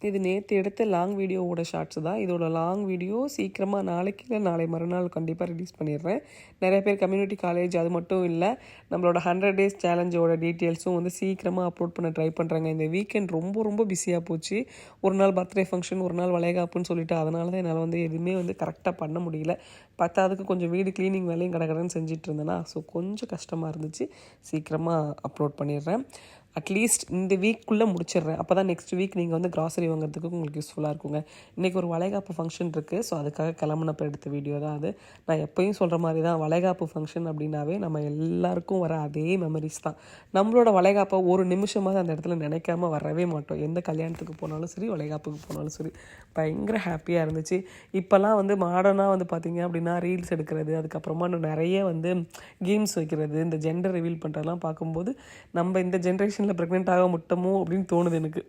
இது நேற்று எடுத்த லாங் வீடியோவோட ஷார்ட்ஸ் தான். இதோட லாங் வீடியோ சீக்கிரமாக நாளைக்கு இல்லை நாளை மறுநாள் கண்டிப்பாக ரிலீஸ் பண்ணிடுறேன். நிறைய பேர் கம்யூனிட்டி காலேஜ் அது மட்டும் இல்லை, நம்மளோட 100 days சேலஞ்சோட டீட்டெயில்ஸும் வந்து சீக்கிரமாக அப்லோட் பண்ண ட்ரை பண்ணுறாங்க. இந்த வீக்கெண்ட் ரொம்ப ரொம்ப பிஸியாக போச்சு. ஒரு நாள் பர்த்டே ஃபங்க்ஷன், ஒரு நாள் வளைகாப்புன்னு சொல்லிட்டு அதனால தான் என்னால் வந்து எதுவுமே வந்து கரெக்டாக பண்ண முடியல. பத்தாவதுக்கு கொஞ்சம் வீடு க்ளீனிங் வேலையும் கடகடன்னு செஞ்சுட்டு இருந்தேன்னா, ஸோ கொஞ்சம் கஷ்டமாக இருந்துச்சு. சீக்கிரமாக அப்லோட் பண்ணிடுறேன். அட்லீஸ்ட் இந்த வீக்குள்ளே முடிச்சிடுறேன். அப்போ தான் நெக்ஸ்ட் வீக் நீங்கள் வந்து கிராசரி வாங்குறதுக்கு உங்களுக்கு யூஸ்ஃபுல்லாக இருக்குங்க. இன்றைக்கி ஒரு வளைகாப்பு ஃபங்க்ஷன் இருக்குது. ஸோ அதுக்காக கிளம்புனப்போ எடுத்த வீடியோ தான் அது. நான் எப்போயும் சொல்கிற மாதிரி தான், வளைகாப்பு ஃபங்க்ஷன் அப்படின்னாவே நம்ம எல்லாருக்கும் வர அதே மெமரிஸ் தான். நம்மளோட வளைகாப்பை ஒரு நிமிஷமாக அந்த இடத்துல நினைக்காம வரவே மாட்டோம். எந்த கல்யாணத்துக்கு போனாலும் சரி, வளைகாப்புக்கு போனாலும் சரி, பயங்கர ஹாப்பியாக இருந்துச்சு. இப்போல்லாம் வந்து மாடர்னாக வந்து பார்த்திங்க அப்படின்னா ரீல்ஸ் எடுக்கிறது, அதுக்கப்புறமா இன்னும் நிறைய வந்து கேம்ஸ் வைக்கிறது, இந்த ஜெண்டர் ரிவீல் பண்ணுறதெல்லாம் பார்க்கும்போது நம்ம இந்த ஜென்ரேஷனில் ப்ரெக்னென்ட் ஆக முட்டமோ அப்படின்னு தோணுது எனக்கு.